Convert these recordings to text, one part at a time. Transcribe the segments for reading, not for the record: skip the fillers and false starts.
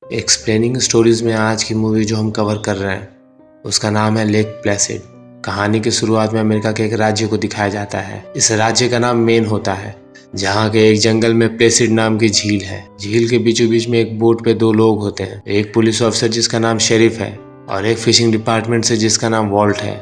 Explaining stories में आज की मूवी जो हम कवर कर रहे हैं उसका नाम है लेक प्लेसिड। कहानी की शुरुआत में अमेरिका के एक राज्य को दिखाया जाता है। इस राज्य का नाम मेन होता है, जहाँ के एक जंगल में प्लेसिड नाम की झील है। झील के बीचों बीच में एक बोट पे दो लोग होते हैं, एक पुलिस ऑफिसर जिसका नाम शेरिफ है और एक फिशिंग डिपार्टमेंट से जिसका नाम वॉल्ट है।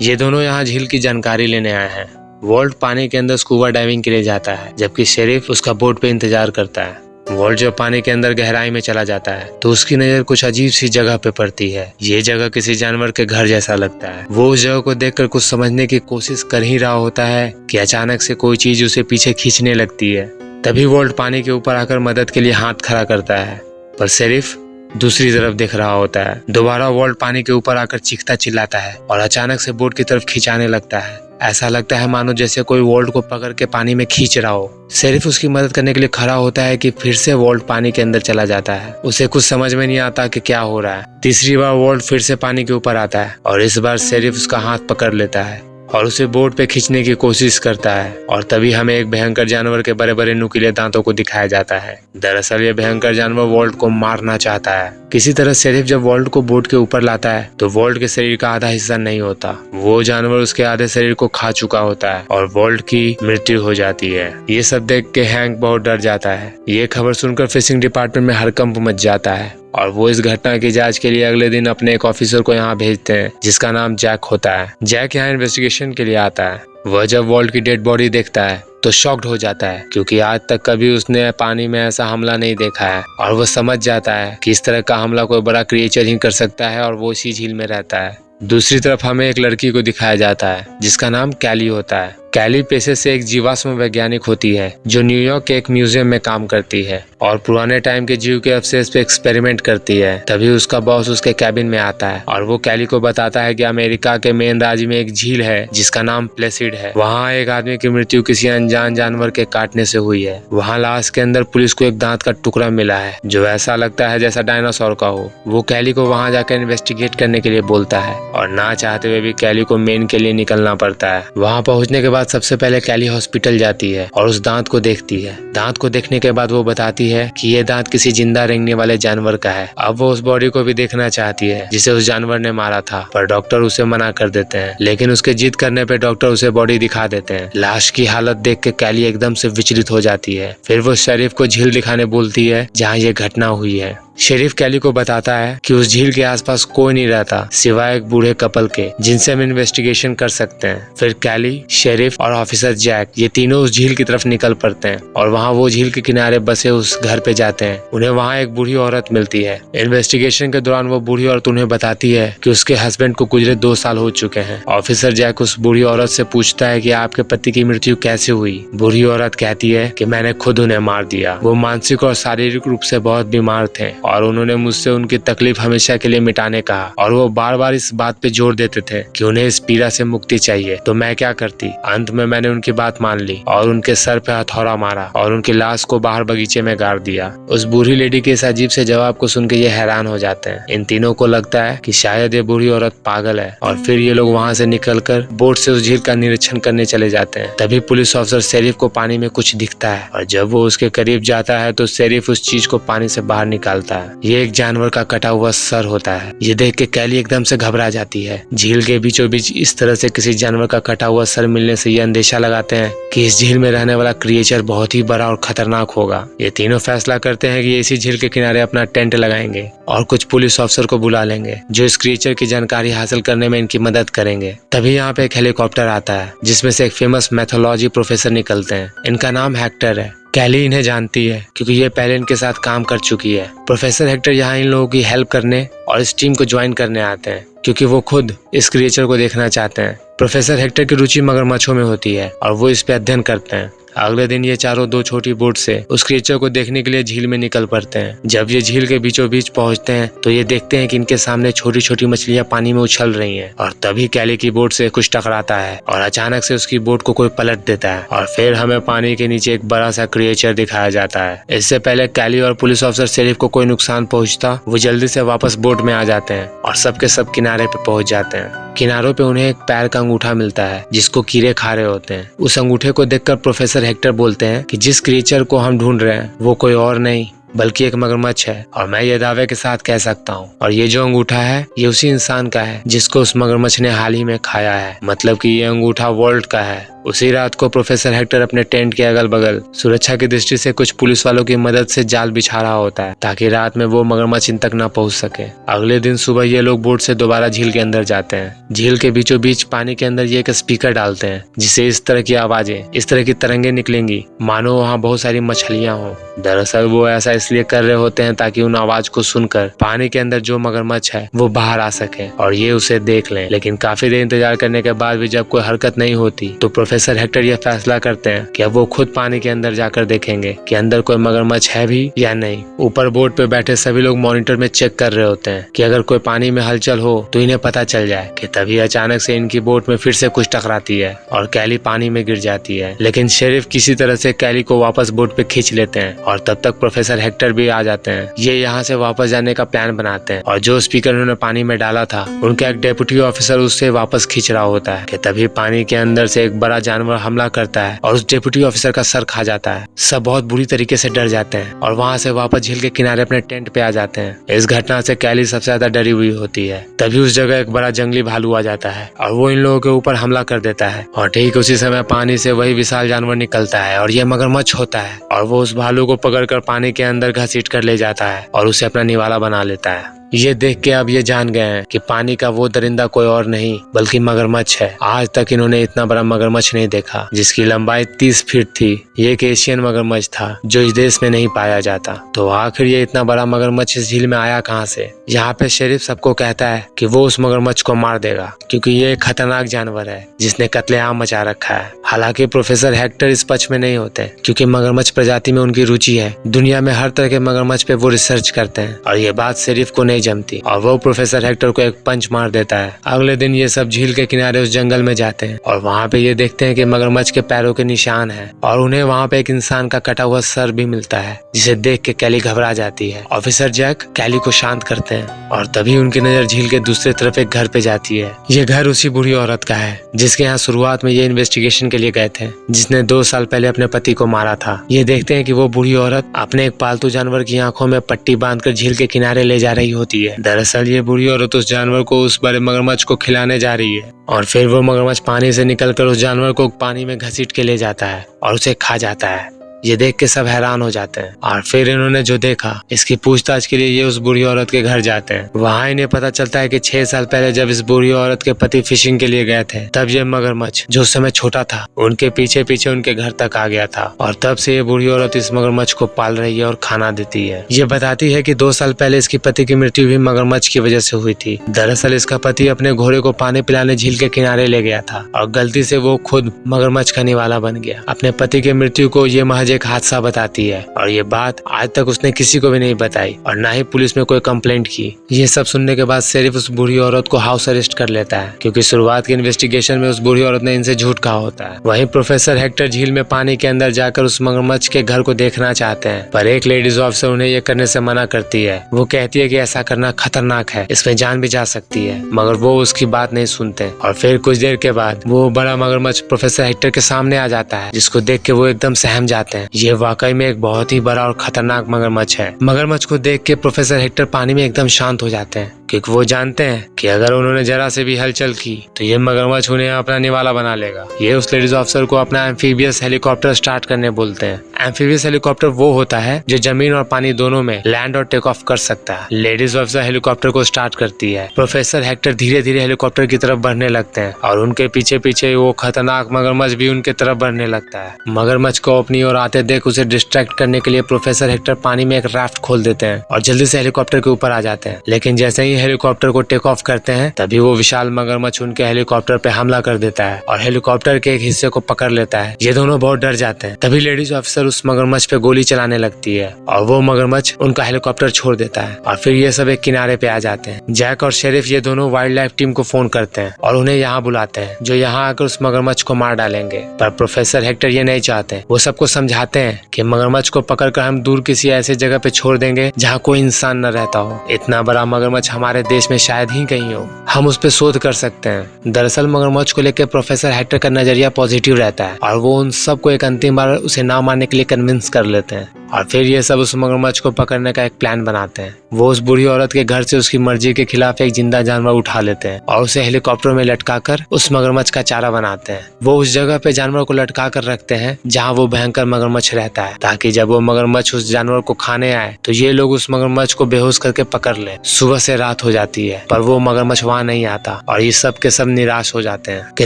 ये दोनों यहाँ झील की जानकारी लेने आए हैं। वॉल्ट पानी के अंदर स्कूबा डाइविंग के लिए जाता है, जबकि शेरिफ उसका बोट पे इंतजार करता है। वॉल्ट जब पानी के अंदर गहराई में चला जाता है तो उसकी नजर कुछ अजीब सी जगह पे पड़ती है। ये जगह किसी जानवर के घर जैसा लगता है। वो उस जगह को देखकर कुछ समझने की कोशिश कर ही रहा होता है कि अचानक से कोई चीज उसे पीछे खींचने लगती है। तभी वॉल्ट पानी के ऊपर आकर मदद के लिए हाथ खड़ा करता है, पर शेरिफ दूसरी तरफ देख रहा होता है। दोबारा वॉल्ट पानी के ऊपर आकर चीखता चिल्लाता है और अचानक से बोट की तरफ खिंचाने लगता है। ऐसा लगता है मानो जैसे कोई वॉल्ट को पकड़ के पानी में खींच रहा हो। शेरिफ उसकी मदद करने के लिए खड़ा होता है कि फिर से वॉल्ट पानी के अंदर चला जाता है। उसे कुछ समझ में नहीं आता कि क्या हो रहा है। तीसरी बार वॉल्ट फिर से पानी के ऊपर आता है और इस बार शेरिफ उसका हाथ पकड़ लेता है और उसे बोट पे खींचने की कोशिश करता है। और तभी हमें एक भयंकर जानवर के बड़े बड़े नुकीले दांतों को दिखाया जाता है। दरअसल ये भयंकर जानवर वॉल्ट को मारना चाहता है। किसी तरह शेरिफ जब वॉल्ट को बोट के ऊपर लाता है तो वॉल्ट के शरीर का आधा हिस्सा नहीं होता। वो जानवर उसके आधे शरीर को खा चुका होता है और वॉल्ट की मृत्यु हो जाती है। ये सब देख के हैंक बहुत डर जाता है। ये खबर सुनकर फिशिंग डिपार्टमेंट में हड़कंप मच जाता है और वो इस घटना की जांच के लिए अगले दिन अपने एक ऑफिसर को यहाँ भेजते हैं, जिसका नाम जैक होता है। जैक यहाँ इन्वेस्टिगेशन के लिए आता है। वह जब वॉल्ट की डेड बॉडी देखता है तो शॉक्ड हो जाता है, क्योंकि आज तक कभी उसने पानी में ऐसा हमला नहीं देखा है। और वो समझ जाता है कि इस तरह का हमला कोई बड़ा क्रिएचर ही कर सकता है और वो इसी झील में रहता है। दूसरी तरफ हमें एक लड़की को दिखाया जाता है जिसका नाम कैली होता है। कैली पेशे से एक जीवाश्म वैज्ञानिक होती है जो न्यूयॉर्क के एक म्यूजियम में काम करती है और पुराने टाइम के जीव के अवशेष पे एक्सपेरिमेंट करती है। तभी उसका बॉस उसके कैबिन में आता है और वो कैली को बताता है कि अमेरिका के मेन राज्य में एक झील है जिसका नाम प्लेसिड है। वहाँ एक आदमी की मृत्यु किसी अनजान जानवर के काटने से हुई है। वहाँ लाश के अंदर पुलिस को एक दांत का टुकड़ा मिला है जो ऐसा लगता है जैसा डायनासोर का हो। वो कैली को वहाँ जाकर इन्वेस्टिगेट करने के लिए बोलता है और ना चाहते हुए भी कैली को मेन के लिए निकलना पड़ता है। वहाँ पहुँचने के बाद सबसे पहले कैली हॉस्पिटल जाती है और उस दांत को देखती है। दांत को देखने के बाद वो बताती है कि ये दांत किसी जिंदा रेंगने वाले जानवर का है। अब वो उस बॉडी को भी देखना चाहती है जिसे उस जानवर ने मारा था, पर डॉक्टर उसे मना कर देते हैं। लेकिन उसके जिद करने पे डॉक्टर उसे बॉडी दिखा देते हैं। लाश की हालत देख के कैली एकदम से विचलित हो जाती है। फिर वो शेरिफ को झील दिखाने बोलती है जहाँ ये घटना हुई है। शेरिफ कैली को बताता है कि उस झील के आसपास कोई नहीं रहता सिवाय एक बूढ़े कपल के, जिनसे हम इन्वेस्टिगेशन कर सकते हैं। फिर कैली, शेरिफ और ऑफिसर जैक ये तीनों उस झील की तरफ निकल पड़ते हैं और वहाँ वो झील के किनारे बसे उस घर पे जाते हैं। उन्हें वहाँ एक बूढ़ी औरत मिलती है। इन्वेस्टिगेशन के दौरान वो बूढ़ी औरत उन्हें बताती है कि उसके हस्बैंड को गुजरे 2 साल हो चुके हैं। ऑफिसर जैक उस बूढ़ी औरत से पूछता है कि आपके पति की मृत्यु कैसे हुई। बूढ़ी औरत कहती है कि मैंने खुद उन्हें मार दिया। वो मानसिक और शारीरिक रूप से बहुत बीमार थे और उन्होंने मुझसे उनकी तकलीफ हमेशा के लिए मिटाने कहा और वो बार बार इस बात पे जोर देते थे कि उन्हें इस पीड़ा से मुक्ति चाहिए। तो मैं क्या करती? अंत में मैंने उनकी बात मान ली और उनके सर पे हथौड़ा मारा और उनकी लाश को बाहर बगीचे में गाड़ दिया। उस बूढ़ी लेडी के इस अजीब से जवाब को सुन के ये हैरान हो जाते हैं। इन तीनों को लगता है कि शायद ये बूढ़ी औरत पागल है और फिर ये लोग वहाँ से निकलकर बोट से उस झील का निरीक्षण करने चले जाते हैं। तभी पुलिस ऑफिसर शेरिफ को पानी में कुछ दिखता है और जब वो उसके करीब जाता है तो शेरिफ उस चीज को पानी से बाहर निकालता है। ये एक जानवर का कटा हुआ सर होता है। ये देख के कैली एकदम से घबरा जाती है। झील के बीचों बीच इस तरह से किसी जानवर का कटा हुआ सर मिलने से ये अंदेशा लगाते हैं कि इस झील में रहने वाला क्रिएचर बहुत ही बड़ा और खतरनाक होगा। ये तीनों फैसला करते हैं कि इसी झील के किनारे अपना टेंट लगाएंगे और कुछ पुलिस ऑफिसर को बुला लेंगे जो इस क्रिएचर की जानकारी हासिल करने में इनकी मदद करेंगे। तभी यहाँ पे एक हेलीकॉप्टर आता है जिसमें से एक फेमस मैथोलॉजी प्रोफेसर निकलते हैं। इनका नाम हेक्टर है। कैली इन्हें जानती है क्योंकि ये पहले इनके साथ काम कर चुकी है। प्रोफेसर हेक्टर यहाँ इन लोगों की हेल्प करने और इस टीम को ज्वाइन करने आते हैं क्योंकि वो खुद इस क्रिएचर को देखना चाहते हैं। प्रोफेसर हेक्टर की रुचि मगरमच्छों में होती है और वो इस पे अध्ययन करते हैं। अगले दिन ये चारों 2 छोटी बोट से उस क्रिएचर को देखने के लिए झील में निकल पड़ते हैं। जब ये झील के बीचों बीच पहुंचते हैं तो ये देखते हैं कि इनके सामने छोटी छोटी मछलियां पानी में उछल रही हैं और तभी कैली की बोट से कुछ टकराता है और अचानक से उसकी बोट को कोई पलट देता है और फिर हमें पानी के नीचे एक बड़ा सा क्रिएचर दिखाया जाता है। इससे पहले कैली और पुलिस ऑफिसर शेरिफ को कोई नुकसान पहुंचता, वो जल्दी से वापस बोट में आ जाते हैं और सबके सब किनारे पे पहुंच जाते हैं। किनारों पे उन्हें एक पैर का अंगूठा मिलता है जिसको कीड़े खा रहे होते हैं। उस अंगूठे को देखकर प्रोफेसर हेक्टर बोलते हैं कि जिस क्रिएचर को हम ढूंढ रहे हैं वो कोई और नहीं बल्कि एक मगरमच्छ है, और मैं ये दावे के साथ कह सकता हूँ। और ये जो अंगूठा है ये उसी इंसान का है जिसको उस मगरमच्छ ने हाल ही में खाया है। मतलब कि ये अंगूठा वॉल्ट का है। उसी रात को प्रोफेसर हेक्टर अपने टेंट के अगल बगल सुरक्षा की दृष्टि से कुछ पुलिस वालों की मदद से जाल बिछा रहा होता है ताकि रात में वो मगरमच्छ इन तक न पहुंच सके। अगले दिन सुबह ये लोग बोट से दोबारा झील के अंदर जाते हैं। झील के बीचों बीच पानी के अंदर ये एक स्पीकर डालते हैं जिससे इस तरह की आवाजें, इस तरह की तरंगे निकलेंगी मानो वहाँ बहुत सारी मछलियां हों। दरअसल वो ऐसा इसलिए कर रहे होते हैं ताकि उन आवाज को सुनकर पानी के अंदर जो मगरमच्छ है वो बाहर आ सके और ये उसे देख लें। लेकिन काफी देर इंतजार करने के बाद भी जब कोई हरकत नहीं होती तो प्रोफेसर हेक्टर यह फैसला करते हैं कि अब वो खुद पानी के अंदर जाकर देखेंगे कि अंदर कोई मगरमच्छ है भी या नहीं। ऊपर बोट पे बैठे सभी लोग मॉनिटर में चेक कर रहे होते हैं कि अगर कोई पानी में हलचल हो तो इन्हें पता चल जाए कि तभी अचानक से इनकी बोट में फिर से कुछ टकराती है और कैली पानी में गिर जाती है। लेकिन शेरिफ किसी तरह से कैली को वापस बोट पे खींच लेते हैं और तब तक प्रोफेसर हेक्टर भी आ जाते हैं। ये यहाँ से वापस जाने का प्लान बनाते हैं और जो स्पीकर उन्होंने पानी में डाला था उनका एक डेप्यूटी ऑफिसर उससे वापस खींच रहा होता है कि तभी पानी के अंदर से एक बड़ा जानवर हमला करता है और उस डेप्यूटी ऑफिसर का सर खा जाता है। सब बहुत बुरी तरीके से डर जाते हैं और वहाँ से वापस झील के किनारे अपने टेंट पे आ जाते हैं। इस घटना से कैली सबसे ज्यादा डरी हुई होती है। तभी उस जगह एक बड़ा जंगली भालू आ जाता है और वो इन लोगों के ऊपर हमला कर देता है और ठीक उसी समय पानी से वही विशाल जानवर निकलता है और ये मगरमच्छ होता है और वो उस भालू को पकड़कर पानी के अंदर घसीट कर ले जाता है और उसे अपना निवाला बना लेता है। ये देख के अब ये जान गए हैं कि पानी का वो दरिंदा कोई और नहीं बल्कि मगरमच्छ है। आज तक इन्होंने इतना बड़ा मगरमच्छ नहीं देखा जिसकी लंबाई 30 फीट थी। ये एक एशियन मगरमच्छ था जो इस देश में नहीं पाया जाता। तो आखिर ये इतना बड़ा मगरमच्छ इस झील में आया कहाँ से? यहाँ पे शेरिफ सबको कहता है कि वो उस मगरमच्छ को मार देगा क्योंकि ये एक खतरनाक जानवर है जिसने कत्लेआम मचा रखा है। हालांकि प्रोफेसर हेक्टर इस पक्ष में नहीं होते क्योंकि मगरमच्छ प्रजाति में उनकी रुचि है। दुनिया में हर तरह के मगरमच्छ पे वो रिसर्च करते हैं और ये बात शेरिफ को नहीं जमती और वो प्रोफेसर हेक्टर को एक पंच मार देता है। अगले दिन ये सब झील के किनारे उस जंगल में जाते हैं और वहाँ पे ये देखते हैं कि मगरमच्छ के पैरों के निशान हैं और उन्हें वहाँ पे एक इंसान का कटा हुआ सर भी मिलता है जिसे देख के कैली घबरा जाती है। ऑफिसर जैक कैली को शांत करते हैं और तभी उनकी नजर झील के दूसरी तरफ एक घर पे जाती है। ये घर उसी बूढ़ी औरत का है जिसके यहाँ शुरुआत में ये इन्वेस्टिगेशन के लिए गए थे, जिसने 2 साल पहले अपने पति को मारा था। ये देखते हैं कि वो बूढ़ी औरत अपने एक पालतू जानवर की आंखों में पट्टी बांधकर झील के किनारे ले जा रही होती है। दरअसल ये बूढ़ी औरत उस जानवर को उस बड़े मगरमच्छ को खिलाने जा रही है और फिर वो मगरमच्छ पानी से निकलकर उस जानवर को पानी में घसीट के ले जाता है और उसे खा जाता है। ये देख के सब हैरान हो जाते हैं और फिर इन्होंने जो देखा इसकी पूछताछ के लिए ये उस बूढ़ी औरत के घर जाते हैं। वहाँ इन्हें पता चलता है कि 6 साल पहले जब इस बूढ़ी औरत के पति फिशिंग के लिए गए थे तब ये मगरमच्छ जो उस समय छोटा था उनके पीछे पीछे उनके घर तक आ गया था और तब से ये बूढ़ी औरत इस मगरमच्छ को पाल रही है और खाना देती है। ये बताती है कि 2 साल पहले इसके पति की मृत्यु भी मगरमच्छ की वजह से हुई थी। दरअसल इसका पति अपने घोड़े को पानी पिलाने झील के किनारे ले गया था और गलती से वो खुद मगरमच्छ का निवाला बन गया। अपने पति की मृत्यु को ये महज एक हादसा बताती है और ये बात आज तक उसने किसी को भी नहीं बताई और ना ही पुलिस में कोई कंप्लेंट की। ये सब सुनने के बाद शेरिफ उस बूढ़ी औरत को हाउस अरेस्ट कर लेता है क्योंकि शुरुआत की इन्वेस्टिगेशन में उस बूढ़ी औरत ने इनसे झूठ कहा होता है। वहीं प्रोफेसर हेक्टर झील में पानी के अंदर जाकर उस मगरमच्छ के घर को देखना चाहते हैं पर एक लेडीज ऑफिसर उन्हें ये करने से मना करती है। वो कहती है कि ऐसा करना खतरनाक है, इसमें जान भी जा सकती है, मगर वो उसकी बात नहीं सुनते और फिर कुछ देर के बाद वो बड़ा मगरमच्छ प्रोफेसर हेक्टर के सामने आ जाता है जिसको देख के वो एकदम सहम जाते हैं। ये वाकई में एक बहुत ही बड़ा और खतरनाक मगरमच्छ है। मगरमच्छ को देख के प्रोफेसर हेक्टर पानी में एकदम शांत हो जाते हैं क्योंकि वो जानते हैं कि अगर उन्होंने जरा से भी हलचल की तो ये मगरमच्छ उन्हें अपना निवाला बना लेगा। ये उस लेडीज ऑफिसर को अपना एम्फीबियस हेलीकॉप्टर स्टार्ट करने बोलते हैं। एम्फीबियस हेलीकॉप्टर वो होता है जो जमीन और पानी दोनों में लैंड और टेक ऑफ कर सकता है। लेडीज ऑफिसर हेलीकॉप्टर को स्टार्ट करती है। प्रोफेसर हेक्टर धीरे धीरे हेलीकॉप्टर की तरफ बढ़ने लगते हैं और उनके पीछे पीछे वो खतरनाक मगरमच्छ भी उनके तरफ बढ़ने लगता है। मगरमच्छ को अपनी ओर आते देख उसे डिस्ट्रैक्ट करने के लिए प्रोफेसर हेक्टर पानी में एक राफ्ट खोल देते हैं और जल्दी से हेलीकॉप्टर के ऊपर आ जाते हैं। लेकिन जैसे ही हेलीकॉप्टर को टेक ऑफ करते हैं तभी वो विशाल मगरमच्छ उनके हेलीकॉप्टर पे हमला कर देता है और हेलीकॉप्टर के एक हिस्से को पकड़ लेता है। ये दोनों बहुत डर जाते हैं। तभी लेडीज ऑफिसर उस मगरमच्छ पे गोली चलाने लगती है और वो मगरमच्छ उनका हेलीकॉप्टर छोड़ देता है और फिर ये सब एक किनारे पे आ जाते हैं। जैक और शेरिफ ये दोनों वाइल्ड लाइफ टीम को फोन करते हैं और उन्हें यहाँ बुलाते हैं जो यहाँ आकर उस मगरमच्छ को मार डालेंगे। पर प्रोफेसर हेक्टर ये नहीं चाहते। वो सबको समझाते हैं कि मगरमच्छ को पकड़कर हम दूर किसी ऐसी जगह पे छोड़ देंगे जहाँ कोई इंसान न रहता हो। इतना बड़ा मगरमच्छ हमारे हमारे देश में शायद ही कहीं हो। हम उस पर शोध कर सकते हैं। दरअसल मगरमच्छ को लेकर प्रोफेसर हेक्टर का नजरिया पॉजिटिव रहता है और वो उन सबको एक अंतिम बार उसे ना मारने के लिए कन्विंस कर लेते हैं और फिर ये सब उस मगरमच्छ को पकड़ने का एक प्लान बनाते हैं। वो उस बूढ़ी औरत के घर से उसकी मर्जी के खिलाफ एक जिंदा जानवर उठा लेते हैं और उसे हेलीकॉप्टर में लटकाकर उस मगरमच्छ का चारा बनाते हैं। वो उस जगह पे जानवर को लटका कर रखते हैं जहाँ वो भयंकर मगरमच्छ रहता है, ताकि जब वो मगरमच्छ उस जानवर को खाने आए तो ये लोग उस मगरमच्छ को बेहोश करके पकड़ ले। सुबह से रात हो जाती है पर वो मगरमच्छ वहाँ नहीं आता और ये सब के सब निराश हो जाते हैं कि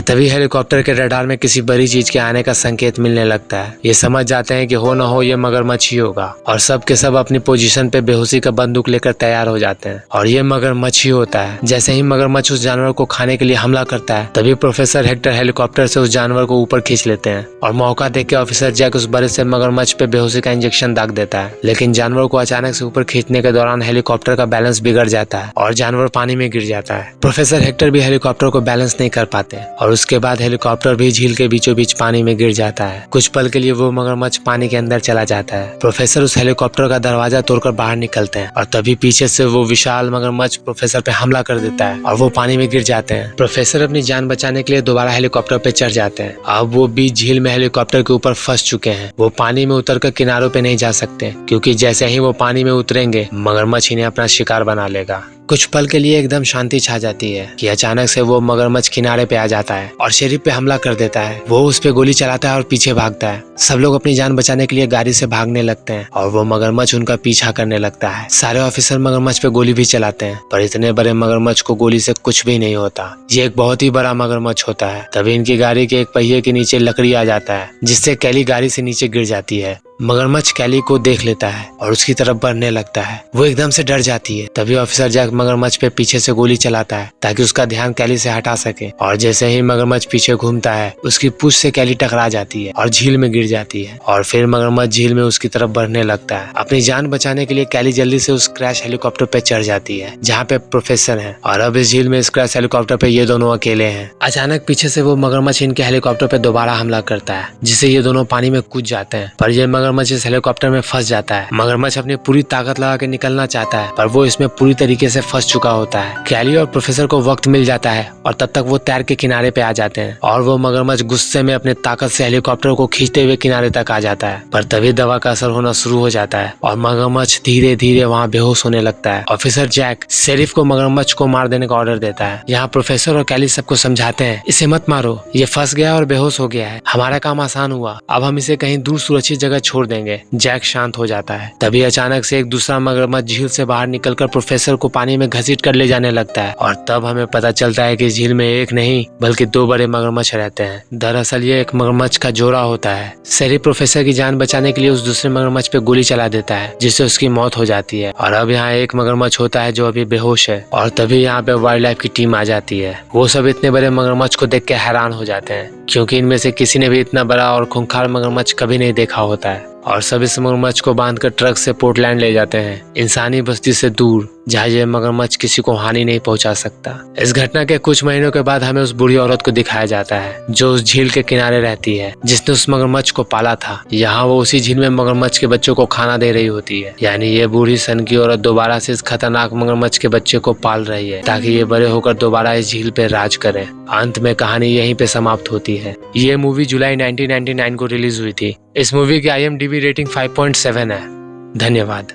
तभी हेलीकॉप्टर के रडार में किसी बड़ी चीज के आने का संकेत मिलने लगता है। ये समझ जाते हैं कि हो न हो ये मगरमच्छ ही होगा और सब के सब अपनी पोजीशन पे बेहोशी का बंदूक लेकर तैयार हो जाते हैं और ये मगरमच्छ ही होता है। जैसे ही मगरमच्छ उस जानवर को खाने के लिए हमला करता है तभी प्रोफेसर हेक्टर हेलीकॉप्टर से उस जानवर को ऊपर खींच लेते हैं और मौका देख के ऑफिसर जैक उस बड़े से मगरमच्छ पे बेहोशी का इंजेक्शन दाग देता है। लेकिन जानवर को अचानक से ऊपर खींचने के दौरान हेलीकॉप्टर का बैलेंस बिगड़ जाता है और जानवर पानी में गिर जाता है। प्रोफेसर हेक्टर भी हेलीकॉप्टर को बैलेंस नहीं कर पाते और उसके बाद हेलीकॉप्टर भी झील के बीचों बीच पानी में गिर जाता है। कुछ पल के लिए वो मगरमच्छ पानी के अंदर चला जाता है। प्रोफेसर उस हेलीकॉप्टर का दरवाजा तोड़कर बाहर निकलते हैं और तभी पीछे से वो विशाल मगरमच्छ प्रोफेसर पे हमला कर देता है और वो पानी में गिर जाते हैं। प्रोफेसर अपनी जान बचाने के लिए दोबारा हेलीकॉप्टर पे चढ़ जाते हैं। अब वो बीच झील में हेलीकॉप्टर के ऊपर फंस चुके हैं। वो पानी में उतरकर किनारों पे नहीं जा सकते क्योंकि जैसे ही वो पानी में उतरेंगे मगरमच्छ इन्हें अपना शिकार बना लेगा। कुछ पल के लिए एकदम शांति छा जाती है कि अचानक से वो मगरमच्छ किनारे पे आ जाता है और शेरिफ पे हमला कर देता है। वो उस पे गोली चलाता है और पीछे भागता है। सब लोग अपनी जान बचाने के लिए गाड़ी से भागने लगते हैं और वो मगरमच्छ उनका पीछा करने लगता है। सारे ऑफिसर मगरमच्छ पे गोली भी चलाते हैं पर इतने बड़े मगरमच्छ को गोली से कुछ भी नहीं होता। ये एक बहुत ही बड़ा मगरमच्छ होता है। तभी इनकी गाड़ी के एक पहिए के नीचे लकड़ी आ जाता है जिससे कैली गाड़ी से नीचे गिर जाती है। मगरमच्छ कैली को देख लेता है और उसकी तरफ बढ़ने लगता है। वो एकदम से डर जाती है। तभी ऑफिसर जैक मगरमच्छ पे पीछे से गोली चलाता है ताकि उसका ध्यान कैली से हटा सके और जैसे ही मगरमच्छ पीछे घूमता है उसकी पूंछ से कैली टकरा जाती है और झील में गिर जाती है और फिर मगरमच्छ झील में उसकी तरफ बढ़ने लगता है। अपनी जान बचाने के लिए कैली जल्दी से उस क्रैश हेलीकॉप्टर पे चढ़ जाती है जहाँ पे प्रोफेसर है और अब इस झील में इस क्रैश हेलीकॉप्टर पे ये दोनों अकेले हैं। अचानक पीछे से वो मगरमच्छ इनके हेलीकॉप्टर पे दोबारा हमला करता है जिससे ये दोनों पानी में कूद जाते हैं पर ये मगरमच्छ इस हेलीकॉप्टर में फंस जाता है। मगरमच्छ अपनी पूरी ताकत लगा के निकलना चाहता है पर वो इसमें पूरी तरीके से फंस चुका होता है। कैली और प्रोफेसर को वक्त मिल जाता है और तब तक वो तैर के किनारे पे आ जाते हैं और वो मगरमच्छ गुस्से में अपने ताकत से हेलीकॉप्टर को खींचते हुए किनारे तक आ जाता है। पर तभी दवा का असर होना शुरू हो जाता है और मगरमच्छ धीरे धीरे वहाँ बेहोश होने लगता है। ऑफिसर जैक शेरिफ को मगरमच्छ को मार देने का ऑर्डर देता है। यहाँ प्रोफेसर और कैली सबको समझाते हैं इसे मत मारो, ये फंस गया और बेहोश हो गया है, हमारा काम आसान हुआ, अब हम इसे कहीं दूर सुरक्षित जगह छोड़ देंगे। जैक शांत हो जाता है। तभी अचानक से एक दूसरा मगरमच्छ झील से बाहर निकलकर प्रोफेसर को पानी में घसीट कर ले जाने लगता है और तब हमें पता चलता है कि झील में एक नहीं बल्कि दो बड़े मगरमच्छ रहते हैं। दरअसल ये एक मगरमच्छ का जोड़ा होता है। शेरिफ प्रोफेसर की जान बचाने के लिए उस दूसरे मगरमच्छ पे गोली चला देता है जिससे उसकी मौत हो जाती है और अब यहाँ एक मगरमच्छ होता है जो अभी बेहोश है और तभी यहाँ पे वाइल्ड लाइफ की टीम आ जाती है। वो सब इतने बड़े मगरमच्छ को देख के हैरान हो जाते हैं क्योंकि इनमें से किसी ने भी इतना बड़ा और खूंखार मगरमच्छ कभी नहीं देखा होता है और सब इस मगरमच्छ को बांधकर ट्रक से पोर्टलैंड ले जाते हैं, इंसानी बस्ती से दूर जहाँ ये मगरमच्छ किसी को हानि नहीं पहुंचा सकता। इस घटना के कुछ महीनों के बाद हमें उस बूढ़ी औरत को दिखाया जाता है जो उस झील के किनारे रहती है जिसने उस मगरमच्छ को पाला था। यहाँ वो उसी झील में मगरमच्छ के बच्चों को खाना दे रही होती है। यानी ये बूढ़ी सन की औरत दोबारा से इस खतरनाक मगरमच्छ के बच्चे को पाल रही है ताकि ये बड़े होकर दोबारा इस झील पे राज करे। अंत में कहानी यहीं पे समाप्त होती है। ये मूवी जुलाई 1999 को रिलीज हुई थी। इस मूवी की IMDb रेटिंग 5.7 है। धन्यवाद।